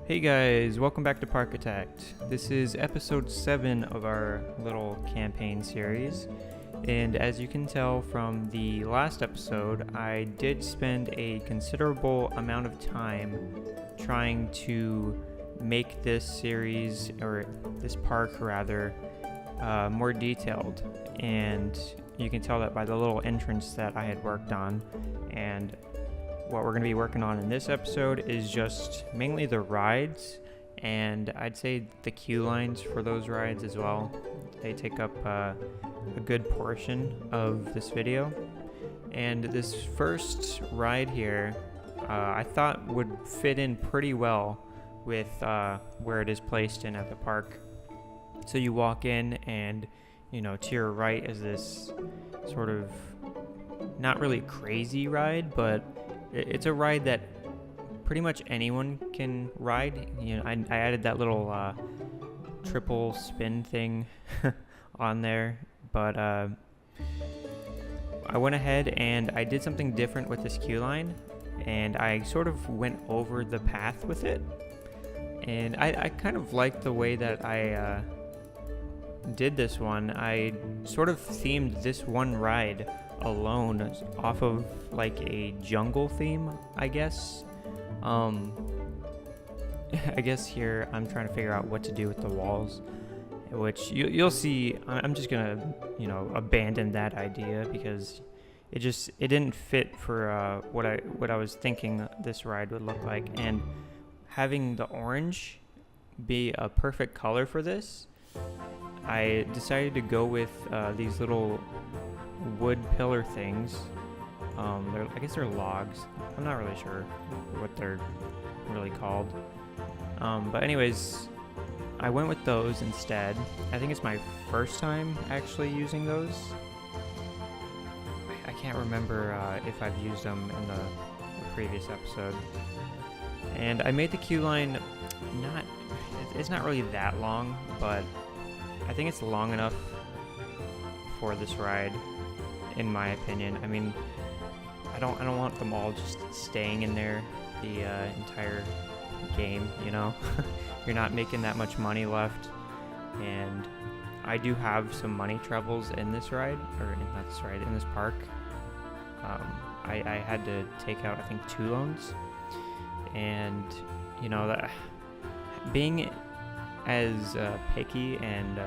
Hey guys, welcome back to Parkitect. This is episode 7 of our little campaign series, and as you can tell from the last episode, I did spend a considerable amount of time trying to make this series, or this park rather, more detailed, and you can tell that by the little entrance that I had worked on. And what we're going to be working on in this episode is just mainly the rides, and I'd say the queue lines for those rides as well. They take up a good portion of this video. And this first ride here, I thought would fit in pretty well with where it is placed in at the park. So you walk in, and to your right is this sort of not really crazy ride, but it's a ride that pretty much anyone can ride. I added that little triple spin thing on there, but I went ahead and I did something different with this queue line, and I sort of went over the path with it, and I kind of liked the way that I did this one. I sort of themed this one ride alone off of like a jungle theme, I guess. I guess here I'm trying to figure out what to do with the walls, which you'll see. I'm just gonna abandon that idea because it didn't fit for what I was thinking this ride would look like. And having the orange be a perfect color for this, I decided to go with these little wood pillar things. I guess they're logs. I'm not really sure what they're really called. But anyways, I went with those instead. I think it's my first time actually using those. I can't remember if I've used them in the previous episode. And I made the queue line it's not really that long, but I think it's long enough for this ride, in my opinion. I mean, I don't want them all just staying in there the entire game, You're not making that much money left, and I do have some money troubles in this ride, in this park. I had to take out, I think, 2 loans, and that being as picky and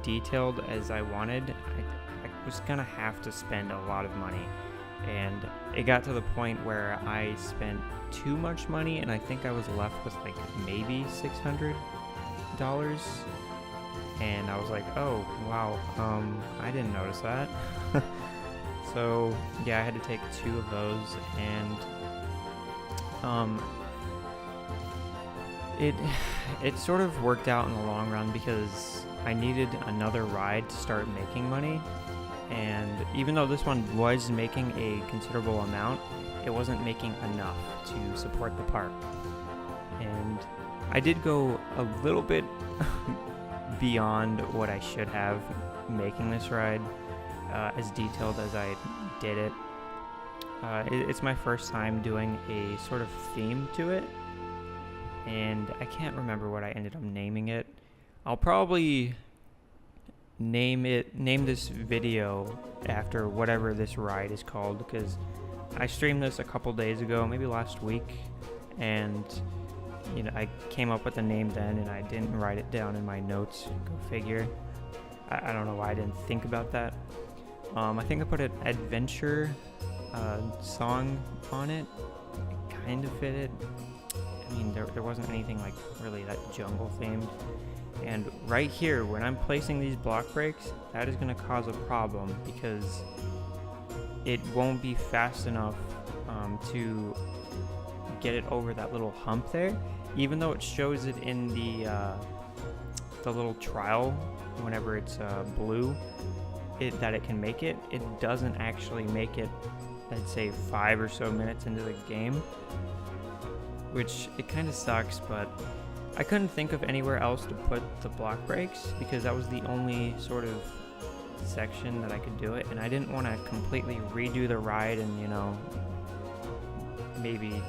detailed as I wanted, I was gonna have to spend a lot of money, and it got to the point where I spent too much money, and I think I was left with like maybe $600, and I was like, oh wow, I didn't notice that. So yeah, I had to take 2 of those, and it sort of worked out in the long run because I needed another ride to start making money. And even though this one was making a considerable amount, it wasn't making enough to support the park. And I did go a little bit beyond what I should have making this ride as detailed as I did it. It's my first time doing a sort of theme to it, and I can't remember what I ended up naming it. I'll probably name this video after whatever this ride is called, because I streamed this a couple days ago, maybe last week, and I came up with a name then, and I didn't write it down in my notes. Go figure. I don't know why I didn't think about that. I think I put an adventure song on it. It kind of fitted. I mean, there wasn't anything like really that jungle themed. And right here, when I'm placing these block breaks, that is going to cause a problem because it won't be fast enough to get it over that little hump there. Even though it shows it in the little trial whenever it's blue, that it can make it, it doesn't actually make it, I'd say 5 or so minutes into the game, which it kind of sucks, but I couldn't think of anywhere else to put the block breaks because that was the only sort of section that I could do it, and I didn't want to completely redo the ride and maybe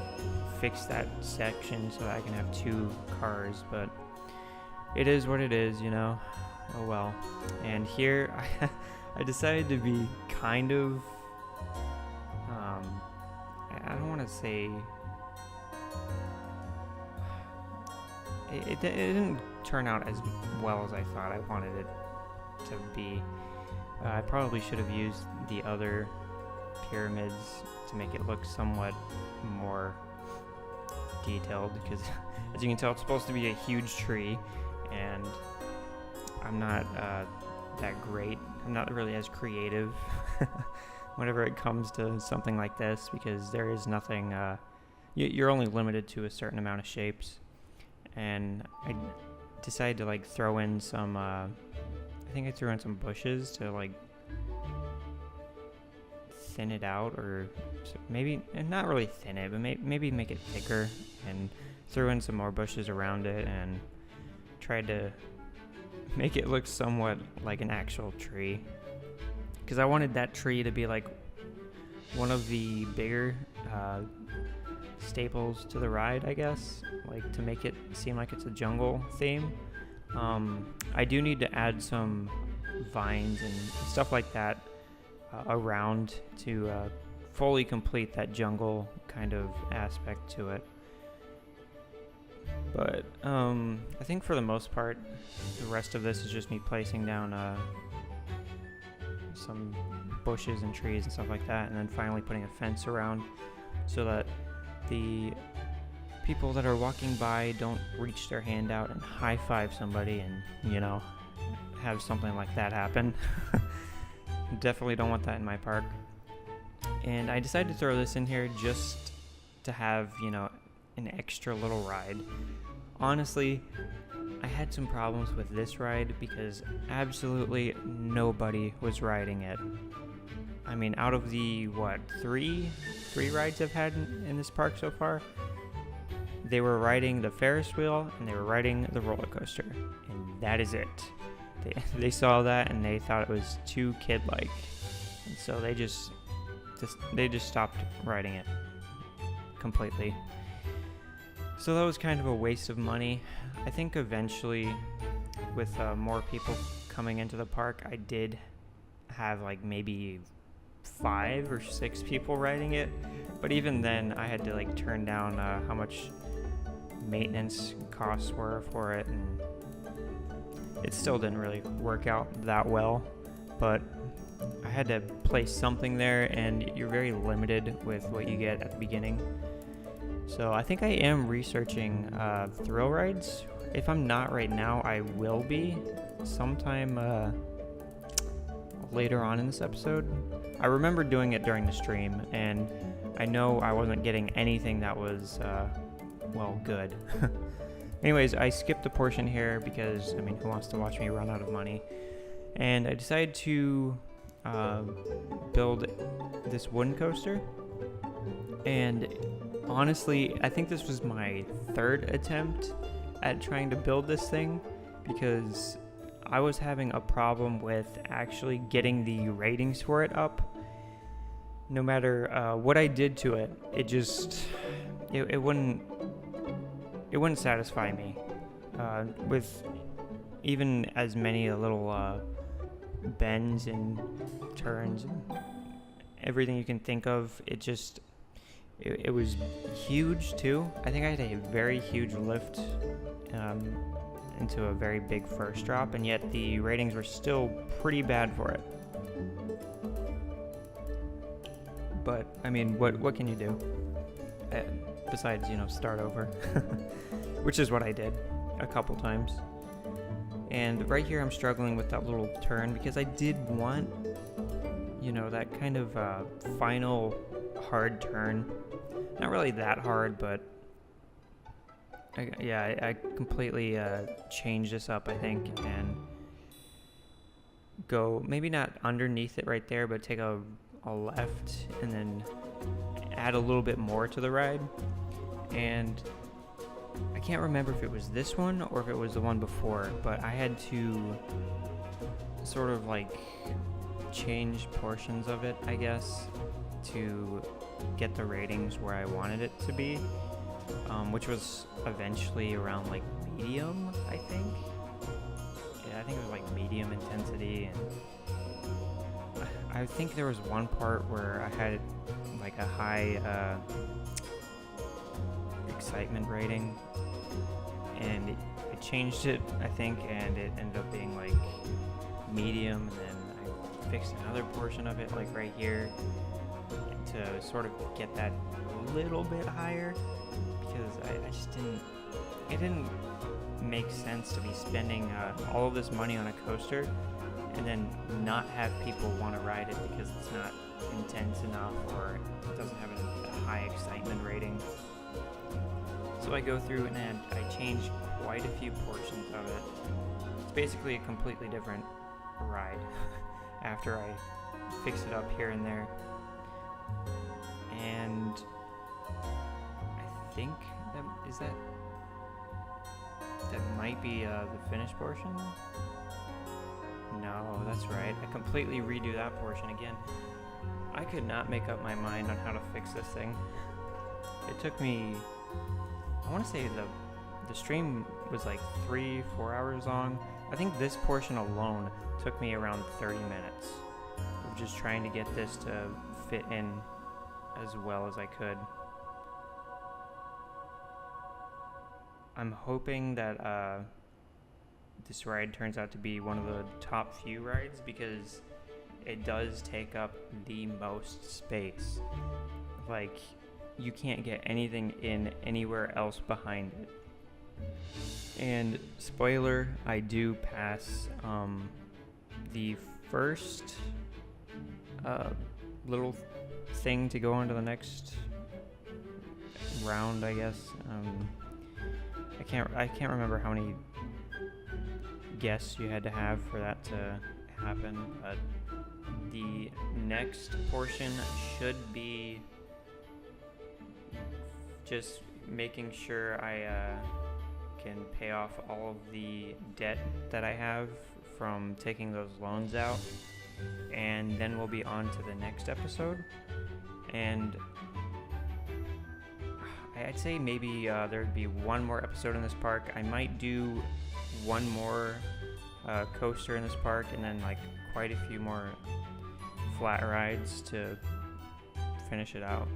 fix that section so I can have 2 cars, but it is what it is, you know. Oh well. And here I decided to be kind of I don't want to say it didn't turn out as well as I thought I wanted it to be. I probably should have used the other pyramids to make it look somewhat more detailed, because as you can tell, it's supposed to be a huge tree, and I'm not that great. I'm not really as creative whenever it comes to something like this, because there is nothing, you're only limited to a certain amount of shapes. And I decided to like throw in some, I think I threw in some bushes to like thin it out, or maybe not really thin it, but maybe make it thicker, and threw in some more bushes around it and tried to make it look somewhat like an actual tree, because I wanted that tree to be like one of the bigger staples to the ride, I guess, like to make it seem like it's a jungle theme. I do need to add some vines and stuff like that around to fully complete that jungle kind of aspect to it. But I think for the most part, the rest of this is just me placing down some bushes and trees and stuff like that, and then finally putting a fence around so that the people that are walking by don't reach their hand out and high-five somebody and, you know, have something like that happen. Definitely don't want that in my park. And I decided to throw this in here just to have, you know, an extra little ride. Honestly, I had some problems with this ride because absolutely nobody was riding it. I mean, out of the, three rides I've had in this park so far, they were riding the Ferris wheel and they were riding the roller coaster, and that is it. They saw that and they thought it was too kid-like, and so they just stopped riding it completely. So that was kind of a waste of money. I think eventually, with more people coming into the park, I did have like maybe 5 or 6 people riding it, but even then I had to like turn down how much maintenance costs were for it, and it still didn't really work out that well. But I had to place something there, and you're very limited with what you get at the beginning. So I think I am researching thrill rides. If I'm not right now, I will be sometime later on in this episode. I remember doing it during the stream, and I know I wasn't getting anything that was, good. Anyways, I skipped a portion here because, I mean, who wants to watch me run out of money? And I decided to build this wooden coaster. And honestly, I think this was my 3rd attempt at trying to build this thing, because I was having a problem with actually getting the ratings for it up. No matter what I did to it, it wouldn't satisfy me. With even as many little bends and turns and everything you can think of, it was huge too. I think I had a very huge lift into a very big first drop, and yet the ratings were still pretty bad for it. But I mean, what can you do besides, you know, start over? Which is what I did a couple times. And right here I'm struggling with that little turn, because I did want, you know, that kind of final hard turn. Not really that hard, but I completely changed this up, I think, and go maybe not underneath it right there, but take a left and then add a little bit more to the ride. And I can't remember if it was this one or if it was the one before, but I had to sort of like change portions of it, I guess, to get the ratings where I wanted it to be. which was eventually around like medium, I think. Yeah, I think it was like medium intensity, and I think there was one part where I had like a high excitement rating, and it changed it, I think, and it ended up being like medium, and then I fixed another portion of it like right here to sort of get that a little bit higher, because I just didn't make sense to be spending all of this money on a coaster and then not have people want to ride it because it's not intense enough or it doesn't have a high excitement rating. So I go through and I change quite a few portions of it. It's basically a completely different ride after I fix it up here and there. And I think that might be the finished portion. No, that's right. I completely redo that portion again. I could not make up my mind on how to fix this thing. It took me, I want to say the stream was like 3-4 hours long. I think this portion alone took me around 30 minutes of just trying to get this to fit in as well as I could. I'm hoping that this ride turns out to be one of the top few rides, because it does take up the most space. Like, you can't get anything in anywhere else behind it. And spoiler, I do pass the first little thing to go on to the next round, I guess. I can't remember how many guests you had to have for that to happen, but the next portion should be just making sure I can pay off all of the debt that I have from taking those loans out, and then we'll be on to the next episode. And I'd say maybe there'd be one more episode in this park. I might do one more coaster in this park, and then like quite a few more flat rides to finish it out.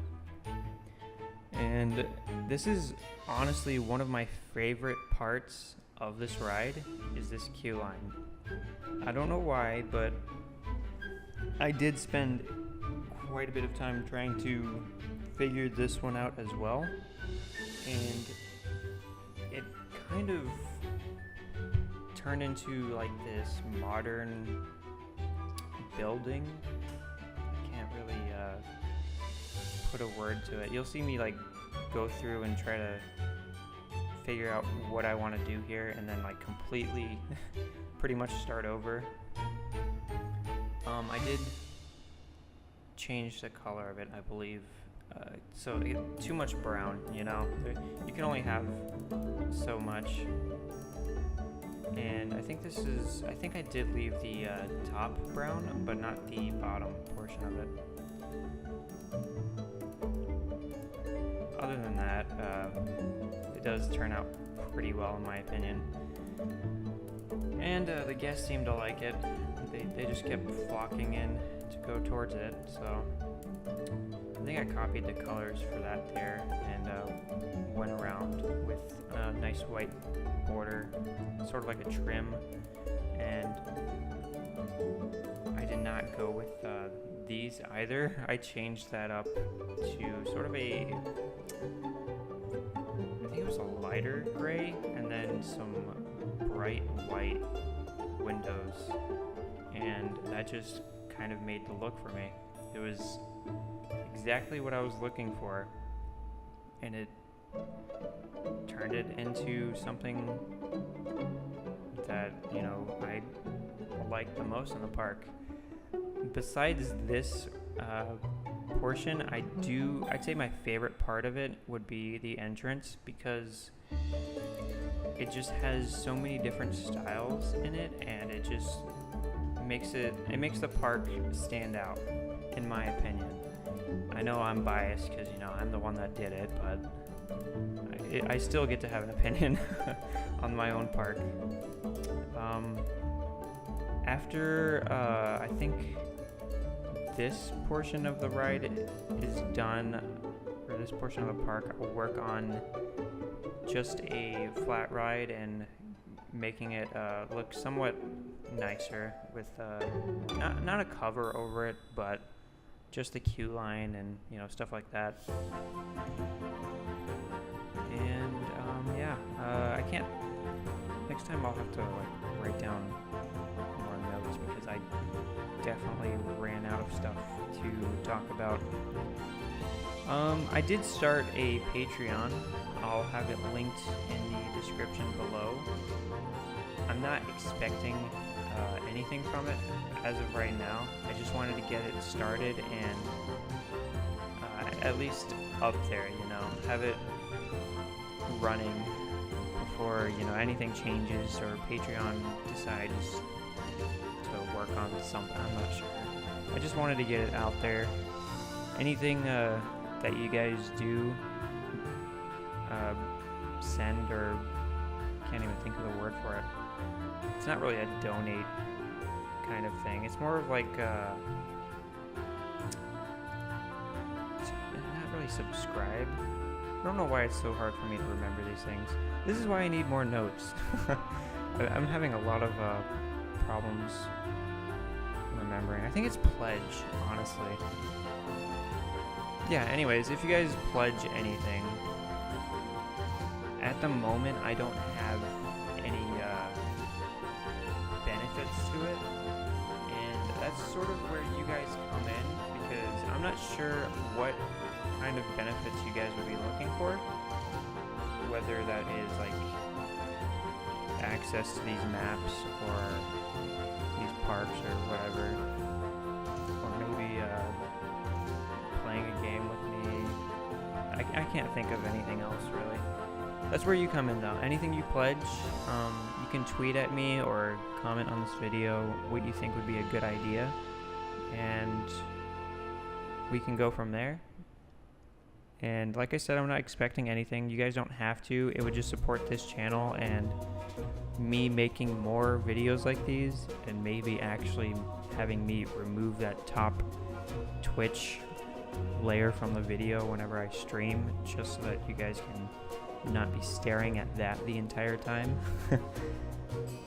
And this is honestly one of my favorite parts of this ride, is this queue line. I don't know why, but I did spend quite a bit of time trying to figure this one out as well, and it kind of turned into like this modern building. I can't really put a word to it. You'll see me like go through and try to figure out what I want to do here, and then like completely pretty much start over. I did change the color of it, I believe. So too much brown, you know. You can only have so much. And I think I did leave the top brown, but not the bottom portion of it. Other than that, it does turn out pretty well in my opinion. And the guests seem to like it. They just kept flocking in to go towards it, so I think I copied the colors for that there and went around with a nice white border, sort of like a trim. And I did not go with these either. I changed that up to sort of I think it was a lighter gray, and then some bright white windows, and that just kind of made the look for me. It was exactly what I was looking for, and it turned it into something that, you know, I like the most in the park. Besides this portion, I'd say my favorite part of it would be the entrance, because it just has so many different styles in it, and it just makes the park stand out, in my opinion. I know I'm biased because, you know, I'm the one that did it, but I still get to have an opinion on my own park. After I think this portion of the ride is done, or this portion of the park, I will work on just a flat ride and making it look somewhat nicer with not a cover over it, but just the queue line and stuff like that. And yeah, I can't. Next time I'll have to like write down more notes because I definitely ran out of stuff to talk about. I did start a Patreon. I'll have it linked in the description below. I'm not expecting anything from it as of right now. I just wanted to get it started and at least up there, have it running before anything changes or Patreon decides to work on something. I'm not sure. I just wanted to get it out there. Anything that you guys do send, or can't even think of the word for it. It's not really a donate kind of thing. It's more of like not really subscribe. I don't know why it's so hard for me to remember these things. This is why I need more notes. I'm having a lot of problems remembering. I think it's pledge, honestly. Yeah, anyways, if you guys pledge anything, at the moment I don't have any benefits to it, and that's sort of where you guys come in, because I'm not sure what kind of benefits you guys would be looking for, whether that is like access to these maps or these parks or whatever, or maybe playing a game with me. I can't think of anything else really. That's where you come in though. Anything you pledge, you can tweet at me or comment on this video what you think would be a good idea, and we can go from there. And like I said, I'm not expecting anything. You guys don't have to. It would just support this channel and me making more videos like these, and maybe actually having me remove that top Twitch layer from the video whenever I stream, just so that you guys can not be staring at that the entire time.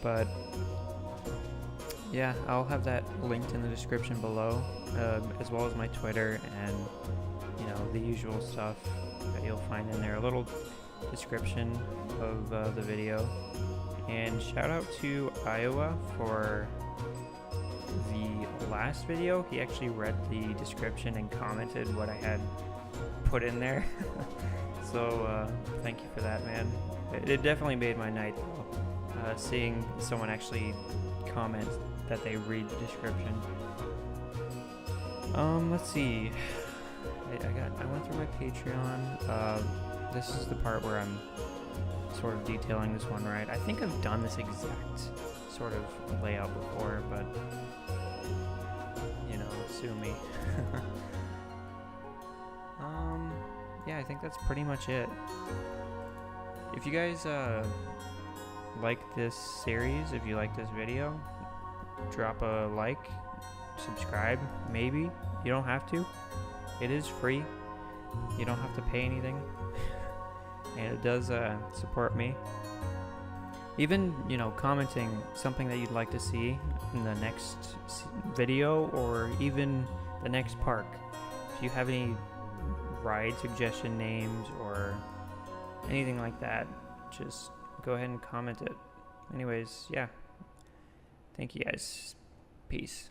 But yeah, I'll have that linked in the description below, as well as my Twitter and the usual stuff that you'll find in there. A little description of the video. And shout out to Iowa for the last video. He actually read the description and commented what I had put in there. So thank you for that, man. It definitely made my night though, seeing someone actually comment that they read the description. Let's see. I went through my Patreon. This is the part where I'm sort of detailing this one, right? I think I've done this exact sort of layout before, but sue me. Yeah, I think that's pretty much it. If you guys like this series, if you like this video, drop a like, subscribe, maybe. You don't have to. It is free. You don't have to pay anything. And it does support me. Even, commenting something that you'd like to see in the next video, or even the next park. If you have any ride suggestion names or anything like that, just go ahead and comment it. Anyways, yeah. Thank you guys. Peace.